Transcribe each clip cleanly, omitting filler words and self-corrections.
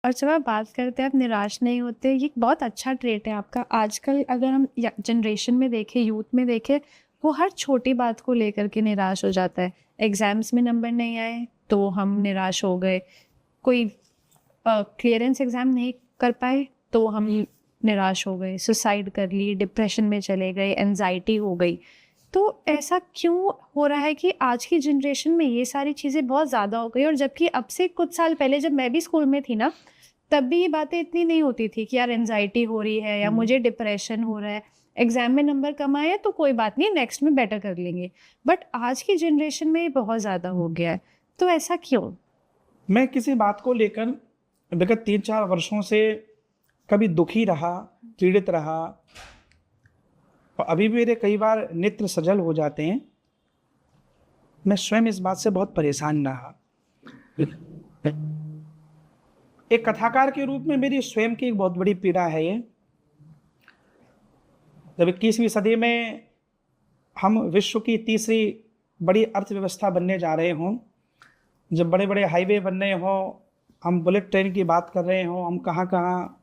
और जब आप बात करते हैं आप निराश नहीं होते, ये एक बहुत अच्छा ट्रेट है आपका। आजकल अगर हम जनरेशन में देखें, यूथ में देखें, वो हर छोटी बात को लेकर के निराश हो जाता है। एग्जाम्स में नंबर नहीं आए तो हम निराश हो गए, कोई क्लियरेंस एग्जाम नहीं कर पाए तो हम निराश हो गए, सुसाइड कर ली, डिप्रेशन में चले गए, एनजाइटी हो गई। तो ऐसा क्यों हो रहा है कि आज की जनरेशन में ये सारी चीज़ें बहुत ज़्यादा हो गई? और जबकि अब से कुछ साल पहले जब मैं भी स्कूल में थी ना, तब भी ये बातें इतनी नहीं होती थी कि यार एंजाइटी हो रही है या मुझे डिप्रेशन हो रहा है, एग्जाम में नंबर कम आए तो कोई बात नहीं, नेक्स्ट में बेटर कर लेंगे। बट आज की जनरेशन में ये बहुत ज़्यादा हो गया है, तो ऐसा क्यों? मैं किसी बात को लेकर विगत 3-4 वर्षों से कभी दुखी रहा, पीड़ित रहा, और अभी भी मेरे कई बार नेत्र सजल हो जाते हैं। मैं स्वयं इस बात से बहुत परेशान रहा। एक कथाकार के रूप में मेरी स्वयं की एक बहुत बड़ी पीड़ा है ये। जब 21वीं सदी में हम विश्व की तीसरी बड़ी अर्थव्यवस्था बनने जा रहे हों, जब बड़े बड़े हाईवे बन रहे हों, हम बुलेट ट्रेन की बात कर रहे हों, हम कहाँ कहाँ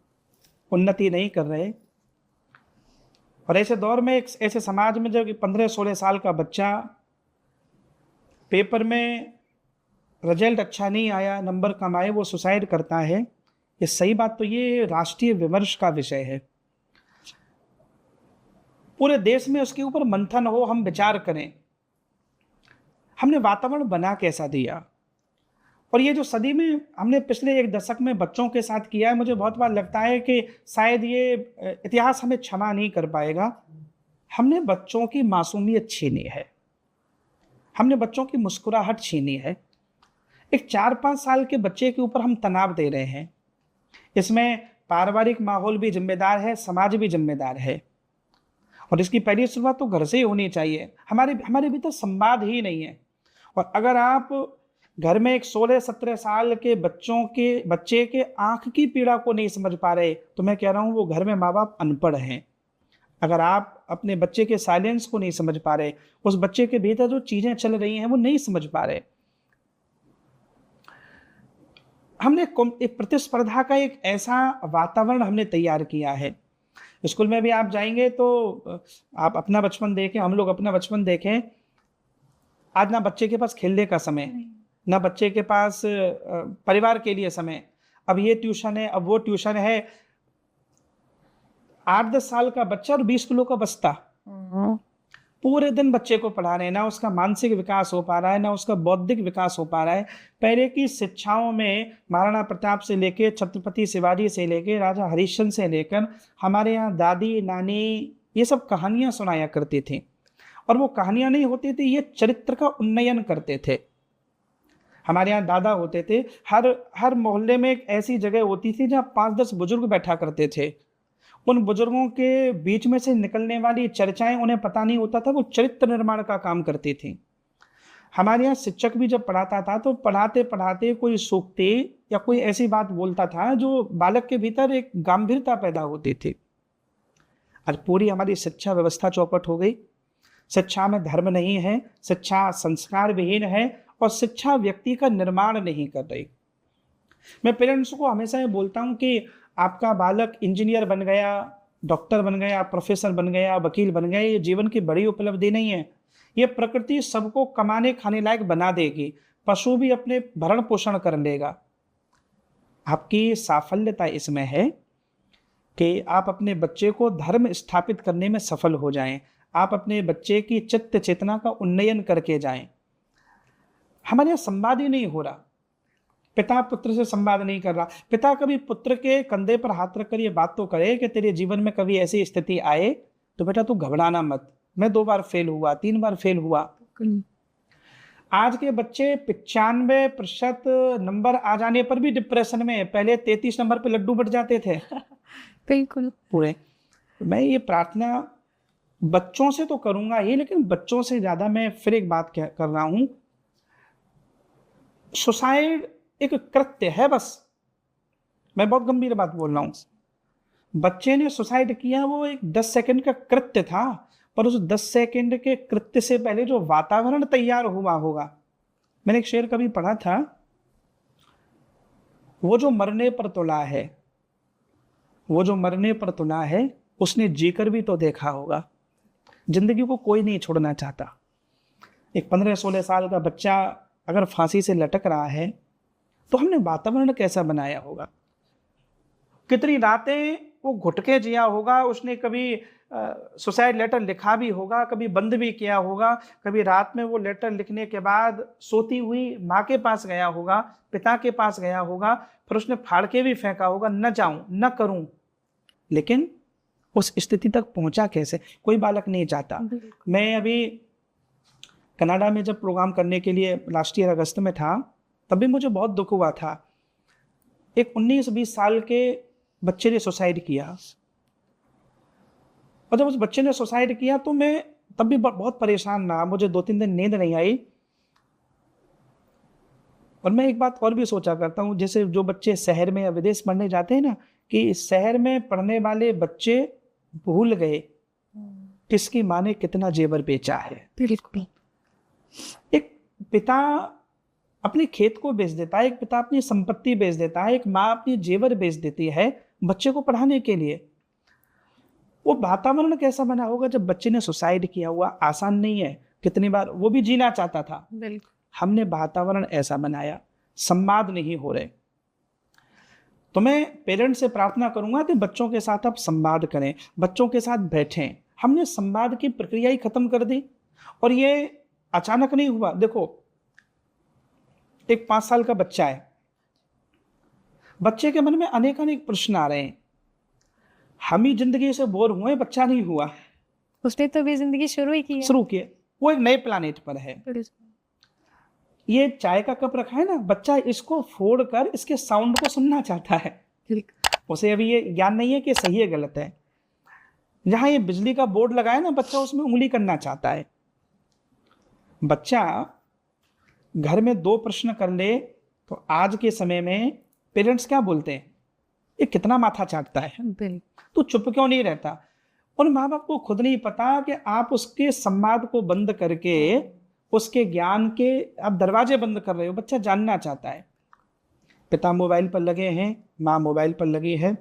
उन्नति नहीं कर रहे, और ऐसे दौर में, एक ऐसे समाज में जब 15-16 साल का बच्चा पेपर में रिजल्ट अच्छा नहीं आया, नंबर कम आए, वो सुसाइड करता है, ये सही बात तो ये राष्ट्रीय विमर्श का विषय है। पूरे देश में उसके ऊपर मंथन हो, हम विचार करें हमने वातावरण बना कैसा दिया। और ये जो सदी में हमने पिछले एक दशक में बच्चों के साथ किया है, मुझे बहुत बार लगता है कि शायद ये इतिहास हमें क्षमा नहीं कर पाएगा। हमने बच्चों की मासूमियत छीनी है, हमने बच्चों की मुस्कुराहट छीनी है। एक 4-5 साल के बच्चे के ऊपर हम तनाव दे रहे हैं। इसमें पारिवारिक माहौल भी जिम्मेदार है, समाज भी जिम्मेदार है, और इसकी पहली शुरुआत तो घर से ही होनी चाहिए। हमारे हमारे भीतर संवाद ही नहीं है। और अगर आप घर में एक 16-17 साल के बच्चे के आंख की पीड़ा को नहीं समझ पा रहे, तो मैं कह रहा हूं वो घर में माँ बाप अनपढ़ हैं। अगर आप अपने बच्चे के साइलेंस को नहीं समझ पा रहे, उस बच्चे के भीतर जो चीजें चल रही हैं वो नहीं समझ पा रहे। हमने एक प्रतिस्पर्धा का एक ऐसा वातावरण हमने तैयार किया है। स्कूल में भी आप जाएंगे तो आप अपना बचपन देखें, हम लोग अपना बचपन देखें, आज ना बच्चे के पास खेलने का समय, ना बच्चे के पास परिवार के लिए समय। अब ये ट्यूशन है, अब वो ट्यूशन है। 8-10 साल का बच्चा और 20 किलो का बस्ता, पूरे दिन बच्चे को पढ़ा रहे हैं। ना उसका मानसिक विकास हो पा रहा है, ना उसका बौद्धिक विकास हो पा रहा है। पहले की शिक्षाओं में महाराणा प्रताप से लेकर छत्रपति शिवाजी से लेकर राजा हरिश्चंद्र से लेकर हमारे यहाँ दादी नानी ये सब कहानियां सुनाया करती थी, और वो कहानियां नहीं होती थी, ये चरित्र का उन्नयन करते थे। हमारे यहाँ दादा होते थे, हर हर मोहल्ले में एक ऐसी जगह होती थी जहाँ 5-10 बुजुर्ग बैठा करते थे। उन बुजुर्गों के बीच में से निकलने वाली चर्चाएं उन्हें पता नहीं होता था, वो चरित्र निर्माण का काम करती थी। हमारे यहाँ शिक्षक भी जब पढ़ाता था तो पढ़ाते पढ़ाते कोई सूक्ति या कोई ऐसी बात बोलता था जो बालक के भीतर एक गंभीरता पैदा होती थी। आज पूरी हमारी शिक्षा व्यवस्था चौपट हो गई। शिक्षा में धर्म नहीं है, शिक्षा संस्कार विहीन है, और शिक्षा व्यक्ति का निर्माण नहीं कर रही। मैं पेरेंट्स को हमेशा ये बोलता हूँ कि आपका बालक इंजीनियर बन गया, डॉक्टर बन गया, प्रोफेसर बन गया, वकील बन गया, ये जीवन की बड़ी उपलब्धि नहीं है। ये प्रकृति सबको कमाने खाने लायक बना देगी, पशु भी अपने भरण पोषण कर लेगा। आपकी साफल्यता इसमें है कि आप अपने बच्चे को धर्म स्थापित करने में सफल हो जाएं, आप अपने बच्चे की चित्त चेतना का उन्नयन करके जाएं। हमारे यहाँ संवाद ही नहीं हो रहा। पिता पुत्र से संवाद नहीं कर रहा। पिता कभी पुत्र के कंधे पर हाथ रखकर ये बात तो करे कि तेरे जीवन में कभी ऐसी स्थिति आए तो बेटा तू घबराना मत, मैं 2 बार फेल हुआ, 3 बार फेल हुआ। आज के बच्चे 95% नंबर आ जाने पर भी डिप्रेशन में, पहले 33 नंबर पे लड्डू बट जाते थे। बिल्कुल। पूरे मैं ये प्रार्थना बच्चों से तो करूंगा ही, लेकिन बच्चों से ज्यादा मैं फिर एक बात कर रहा हूं। सुसाइड एक कृत्य है, बस मैं बहुत गंभीर बात बोल रहा हूं। बच्चे ने सुसाइड किया, वो एक 10 सेकंड का कृत्य था, पर उस 10 सेकंड के कृत्य से पहले जो वातावरण तैयार हुआ होगा। मैंने एक शेर कभी पढ़ा था, वो जो मरने पर तुला है, वो जो मरने पर तुला है, उसने जीकर भी तो देखा होगा। जिंदगी को कोई नहीं छोड़ना चाहता। एक 15-16 साल का बच्चा अगर फांसी से लटक रहा है तो हमने वातावरण कैसा बनाया होगा, कितनी रातें वो घुट के जिया होगा। उसने कभी सुसाइड लेटर लिखा भी होगा, कभी बंद भी किया होगा, कभी रात में वो लेटर लिखने के बाद सोती हुई माँ के पास गया होगा, पिता के पास गया होगा, फिर उसने फाड़ के भी फेंका होगा, न जाऊं न करूं। लेकिन उस स्थिति तक पहुंचा कैसे, कोई बालक नहीं चाहता। मैं अभी कनाडा में जब प्रोग्राम करने के लिए लास्ट ईयर अगस्त में था, तब भी मुझे बहुत दुख हुआ था। एक 19-20 साल के बच्चे ने सुसाइड किया, और जब उस बच्चे ने सुसाइड किया तो मैं तब भी बहुत परेशान रहा, मुझे 2-3 दिन नींद नहीं आई। और मैं एक बात और भी सोचा करता हूँ, जैसे जो बच्चे शहर में या विदेश पढ़ने जाते हैं ना, कि शहर में पढ़ने वाले बच्चे भूल गए किसकी माँ ने कितना जेवर बेचा है। बिल्कुल। एक पिता अपने खेत को बेच देता है, एक पिता अपनी संपत्ति बेच देता है, एक माँ अपनी जेवर बेच देती है बच्चे को पढ़ाने के लिए। वो वातावरण कैसा बना होगा जब बच्चे ने सुसाइड किया हुआ। आसान नहीं है, कितनी बार वो भी जीना चाहता था। बिल्कुल। हमने वातावरण ऐसा बनाया, संवाद नहीं हो रहे। तो मैं पेरेंट्स से प्रार्थना करूंगा कि बच्चों के साथ आप संवाद करें, बच्चों के साथ बैठें। हमने संवाद की प्रक्रिया ही खत्म कर दी, और ये अचानक नहीं हुआ। देखो, एक 5 साल का बच्चा है, बच्चे के मन में अनेक प्रश्न आ रहे हैं। हम ही जिंदगी से बोर हुए, बच्चा नहीं हुआ। उसने तो भी जिंदगी शुरू ही की है। शुरू किए, वो एक नए प्लानेट पर है। ये चाय का कप रखा है ना, बच्चा इसको फोड़ कर इसके साउंड को सुनना चाहता है। उसे अभी ये ज्ञान नहीं है कि सही है गलत है। जहां ये बिजली का बोर्ड लगा है ना, बच्चा उसमें उंगली करना चाहता है। बच्चा घर में 2 प्रश्न कर ले तो आज के समय में पेरेंट्स क्या बोलते हैं, ये कितना माथा चाटता है, तू चुप क्यों नहीं रहता। उन माँ बाप को खुद नहीं पता कि आप उसके संवाद को बंद करके उसके ज्ञान के आप दरवाजे बंद कर रहे हो। बच्चा जानना चाहता है। पिता मोबाइल पर लगे हैं, माँ मोबाइल पर लगी है।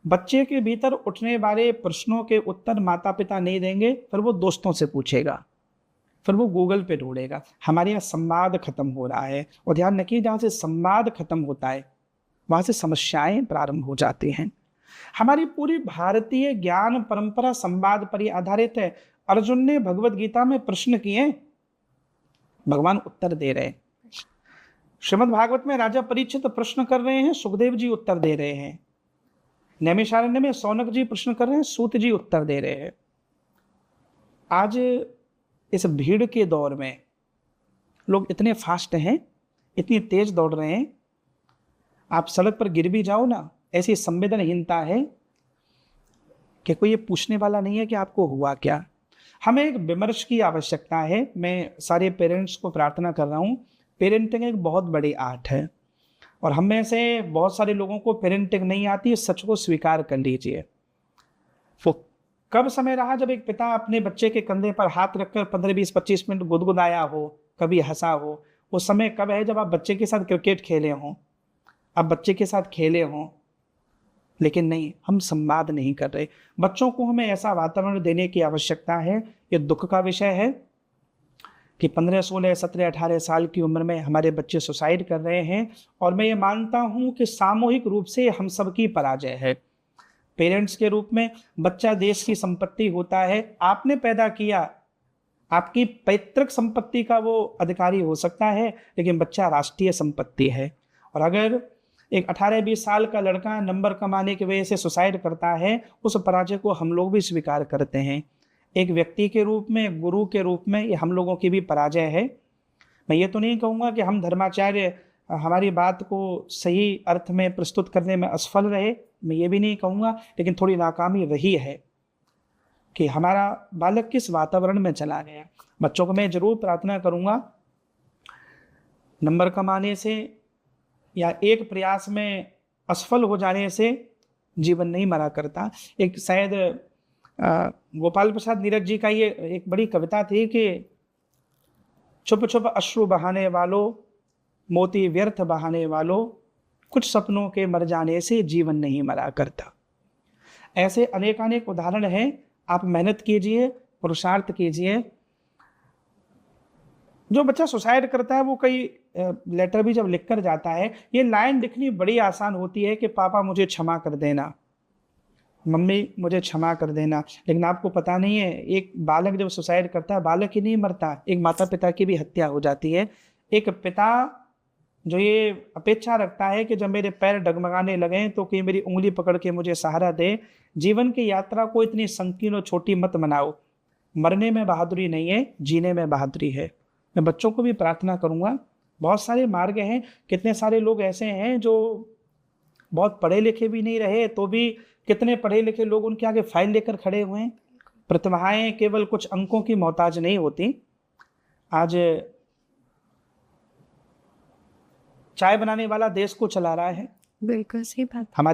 बच्चे के भीतर उठने वाले प्रश्नों के उत्तर माता पिता नहीं देंगे, फिर वो दोस्तों से पूछेगा, फिर वो गूगल पे ढूंढेगा। हमारे यहाँ संवाद खत्म हो रहा है। और ध्यान रखिए, जहाँ से संवाद खत्म होता है वहाँ से समस्याएं प्रारंभ हो जाती हैं। हमारी पूरी भारतीय ज्ञान परंपरा संवाद पर ही आधारित है। अर्जुन ने भगवत गीता में प्रश्न किए, भगवान उत्तर दे रहे हैं। श्रीमद् भागवत में राजा परीक्षित प्रश्न कर रहे हैं, सुखदेव जी उत्तर दे रहे हैं। नैमिषारण्य में सौनक जी प्रश्न कर रहे हैं, सूत जी उत्तर दे रहे हैं। आज इस भीड़ के दौर में लोग इतने फास्ट हैं, इतनी तेज दौड़ रहे हैं, आप सड़क पर गिर भी जाओ ना, ऐसी संवेदनहीनता है कि कोई ये पूछने वाला नहीं है कि आपको हुआ क्या। हमें एक विमर्श की आवश्यकता है। मैं सारे पेरेंट्स को प्रार्थना कर रहा हूँ, पेरेंटिंग एक बहुत बड़ी आर्ट है, और हम में से बहुत सारे लोगों को पेरेंटिंग नहीं आती है। सच को स्वीकार कर लीजिए। वो कब समय रहा जब एक पिता अपने बच्चे के कंधे पर हाथ रखकर 15-20-25 मिनट गुदगुदाया हो, कभी हंसा हो। वो समय कब है जब आप बच्चे के साथ क्रिकेट खेले हों, आप बच्चे के साथ खेले हों। लेकिन नहीं, हम संवाद नहीं कर रहे। बच्चों को हमें ऐसा वातावरण देने की आवश्यकता है। ये दुख का विषय है कि 15, 16, 17, 18 साल की उम्र में हमारे बच्चे सुसाइड कर रहे हैं। और मैं ये मानता हूं कि सामूहिक रूप से हम सबकी पराजय है। पेरेंट्स के रूप में बच्चा देश की संपत्ति होता है। आपने पैदा किया, आपकी पैतृक संपत्ति का वो अधिकारी हो सकता है, लेकिन बच्चा राष्ट्रीय संपत्ति है। और अगर एक 18-20 साल का लड़का नंबर कमाने की वजह से सुसाइड करता है, उस पराजय को हम लोग भी स्वीकार करते हैं। एक व्यक्ति के रूप में, गुरु के रूप में, ये हम लोगों की भी पराजय है। मैं ये तो नहीं कहूँगा कि हम धर्माचार्य हमारी बात को सही अर्थ में प्रस्तुत करने में असफल रहे, मैं ये भी नहीं कहूँगा, लेकिन थोड़ी नाकामी रही है कि हमारा बालक किस वातावरण में चला गया। बच्चों को मैं जरूर प्रार्थना करूँगा, नंबर कमाने से या एक प्रयास में असफल हो जाने से जीवन नहीं मरा करता। एक शायद गोपाल प्रसाद नीरज जी का ये एक बड़ी कविता थी कि छुप छुप अश्रु बहाने वालों, मोती व्यर्थ बहाने वालों, कुछ सपनों के मर जाने से जीवन नहीं मरा करता। ऐसे अनेकानेक उदाहरण हैं। आप मेहनत कीजिए, पुरुषार्थ कीजिए। जो बच्चा सुसाइड करता है वो कई लेटर भी जब लिख कर जाता है, ये लाइन लिखनी बड़ी आसान होती है कि पापा मुझे क्षमा कर देना, मम्मी मुझे क्षमा कर देना। लेकिन आपको पता नहीं है, एक बालक जब सुसाइड करता है, बालक ही नहीं मरता, एक माता पिता की भी हत्या हो जाती है। एक पिता जो ये अपेक्षा रखता है कि जब मेरे पैर डगमगाने लगें तो कि मेरी उंगली पकड़ के मुझे सहारा दे। जीवन की यात्रा को इतनी संकीर्ण और छोटी मत बनाओ। मरने में बहादुरी नहीं है, जीने में बहादुरी है। मैं बच्चों को भी प्रार्थना करूंगा, बहुत सारे मार्ग हैं। कितने सारे लोग ऐसे हैं जो बहुत पढ़े लिखे भी नहीं रहे, तो भी कितने पढ़े लिखे लोग उनके आगे फाइल लेकर खड़े हुए हैं। प्रतिभाएं केवल कुछ अंकों की मोहताज नहीं होती। आज चाय बनाने वाला देश को चला रहा है, बिल्कुल सही बात। हमारे